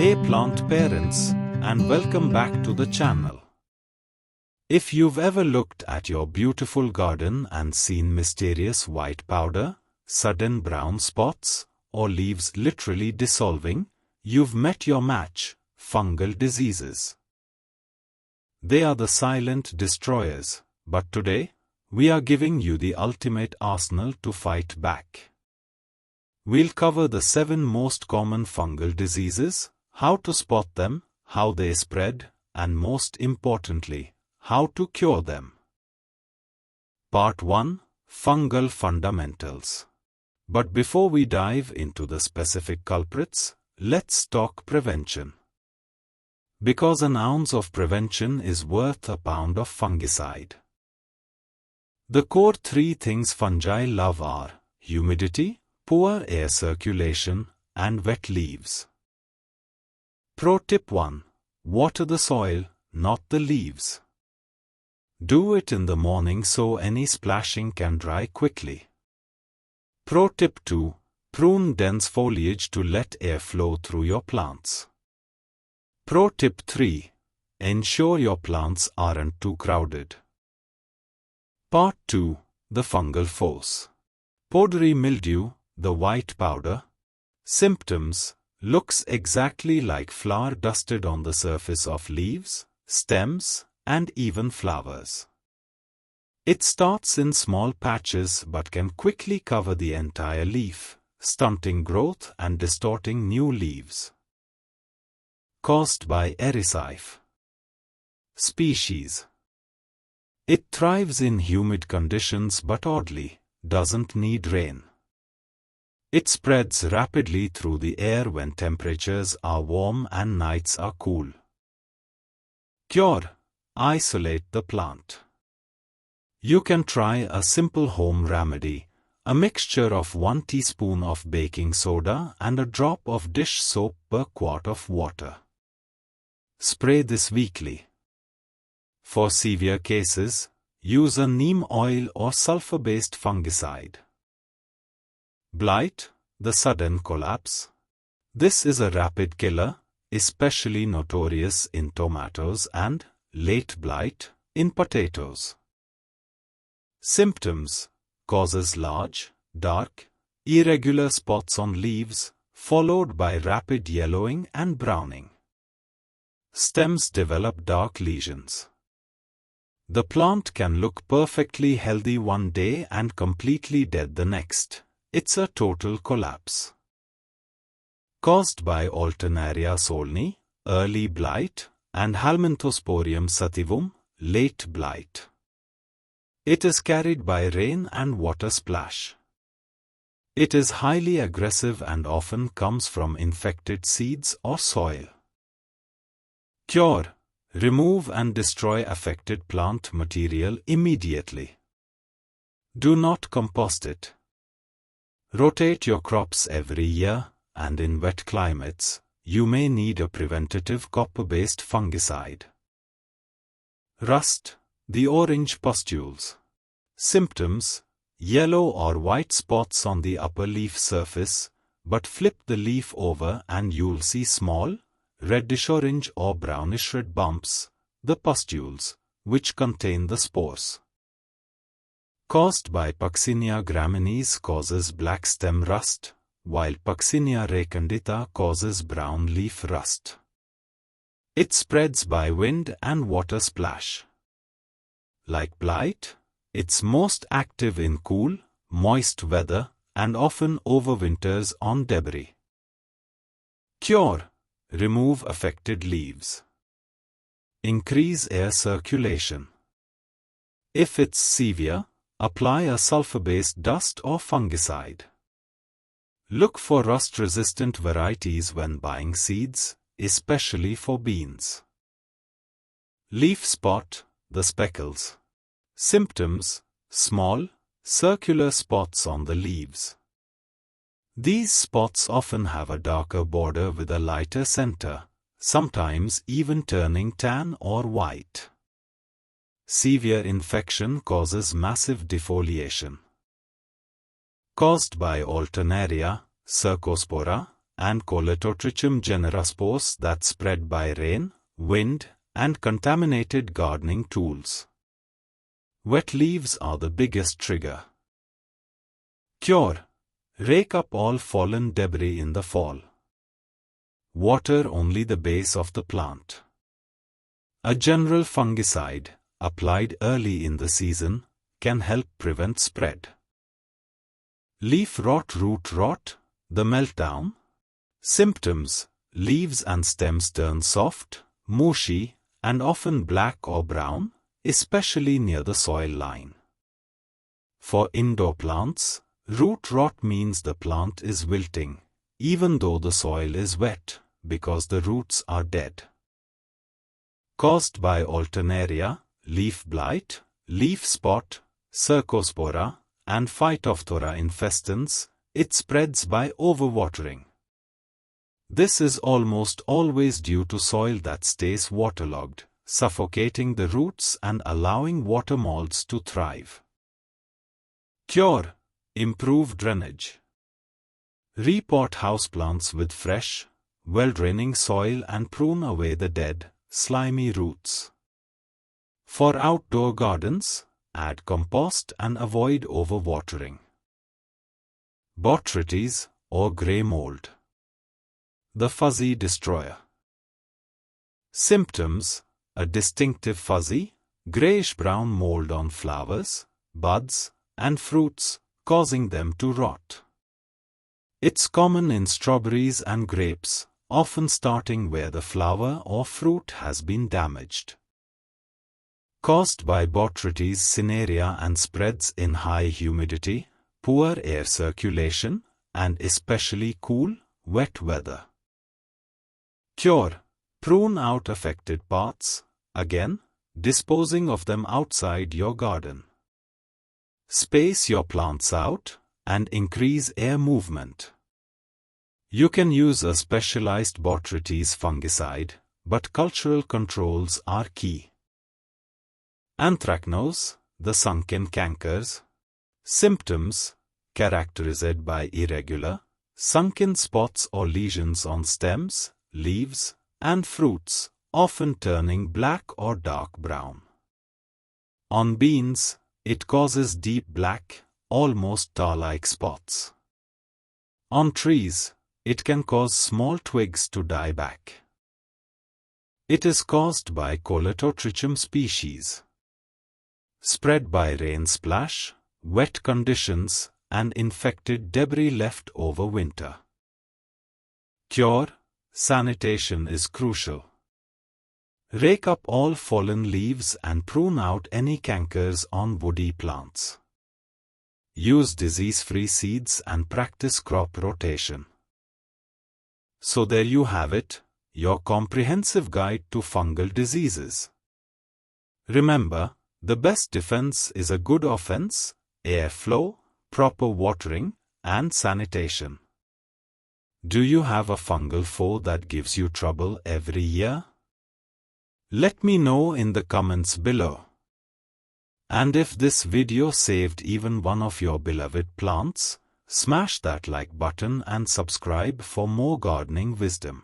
Hey plant parents, and welcome back to the channel. If you've ever looked at your beautiful garden and seen mysterious white powder, sudden brown spots, or leaves literally dissolving, you've met your match: fungal diseases. They are the silent destroyers, but today, we are giving you the ultimate arsenal to fight back. We'll cover the 7 most common fungal diseases, how to spot them, how they spread, and most importantly, how to cure them. Part 1: Fungal Fundamentals. But before we dive into the specific culprits, let's talk prevention. Because an ounce of prevention is worth a pound of fungicide. The core 3 things fungi love are humidity, poor air circulation, and wet leaves. Pro tip 1: water the soil, not the leaves. Do it in the morning so any splashing can dry quickly. Pro tip 2: prune dense foliage to let air flow through your plants. Pro tip 3: ensure your plants aren't too crowded. Part 2: the fungal force. Powdery mildew, the white powder. Symptoms: looks exactly like flour dusted on the surface of leaves, stems, and even flowers. It starts in small patches but can quickly cover the entire leaf, stunting growth and distorting new leaves. Caused by Erisaiphe species. It thrives in humid conditions but oddly, doesn't need rain. It spreads rapidly through the air when temperatures are warm and nights are cool. Cure: isolate the plant. You can try a simple home remedy, a mixture of 1 teaspoon of baking soda and a drop of dish soap per quart of water. Spray this weekly. For severe cases, use a neem oil or sulfur-based fungicide. Blight, the sudden collapse. This is a rapid killer, especially notorious in tomatoes and, late blight, in potatoes. Symptoms: causes large, dark, irregular spots on leaves, followed by rapid yellowing and browning. Stems develop dark lesions. The plant can look perfectly healthy one day and completely dead the next. It's a total collapse. Caused by Alternaria solni, early blight, and Helminthosporium sativum, late blight. It is carried by rain and water splash. It is highly aggressive and often comes from infected seeds or soil. Cure: remove and destroy affected plant material immediately. Do not compost it. Rotate your crops every year, and in wet climates, you may need a preventative copper-based fungicide. Rust, the orange pustules. Symptoms: yellow or white spots on the upper leaf surface, but flip the leaf over and you'll see small, reddish-orange or brownish red bumps, the pustules, which contain the spores. Caused by Puccinia graminis causes black stem rust, while Puccinia recondita causes brown leaf rust. It spreads by wind and water splash. Like blight, it's most active in cool, moist weather and often overwinters on debris. Cure: remove affected leaves. Increase air circulation. If it's severe, apply a sulfur-based dust or fungicide. Look for rust-resistant varieties when buying seeds, especially for beans. Leaf spot, the speckles. Symptoms: small, circular spots on the leaves. These spots often have a darker border with a lighter center, sometimes even turning tan or white. Severe infection causes massive defoliation. Caused by Alternaria, Cercospora, and Coletotrichum generaspores that spread by rain, wind, and contaminated gardening tools. Wet leaves are the biggest trigger. Cure: rake up all fallen debris in the fall. Water only the base of the plant. A general fungicide, applied early in the season, can help prevent spread. Leaf rot, root rot, the meltdown. Symptoms: leaves and stems turn soft, mushy, and often black or brown, especially near the soil line. For indoor plants, root rot means the plant is wilting, even though the soil is wet, because the roots are dead. Caused by Alternaria, leaf blight, leaf spot, Cercospora, and Phytophthora infestans, it spreads by overwatering. This is almost always due to soil that stays waterlogged, suffocating the roots and allowing water molds to thrive. Cure: improve drainage. Repot houseplants with fresh, well-draining soil and prune away the dead, slimy roots. For outdoor gardens, add compost and avoid overwatering. Botrytis, or grey mold. The fuzzy destroyer. Symptoms: a distinctive fuzzy, grayish-brown mold on flowers, buds, and fruits, causing them to rot. It's common in strawberries and grapes, often starting where the flower or fruit has been damaged. Caused by Botrytis cinerea and spreads in high humidity, poor air circulation, and especially cool, wet weather. Cure: prune out affected parts, again, disposing of them outside your garden. Space your plants out, and increase air movement. You can use a specialized Botrytis fungicide, but cultural controls are key. Anthracnose, the sunken cankers. Symptoms: characterized by irregular, sunken spots or lesions on stems, leaves, and fruits, often turning black or dark brown. On beans, it causes deep black, almost tar-like spots. On trees, it can cause small twigs to die back. It is caused by Coletotrichum species. Spread by rain splash, wet conditions, and infected debris left over winter. Cure: sanitation is crucial. Rake up all fallen leaves and prune out any cankers on woody plants. Use disease-free seeds and practice crop rotation. So there you have it, your comprehensive guide to fungal diseases. Remember, the best defense is a good offense: airflow, proper watering, and sanitation. Do you have a fungal foe that gives you trouble every year? Let me know in the comments below. And if this video saved even one of your beloved plants, smash that like button and subscribe for more gardening wisdom.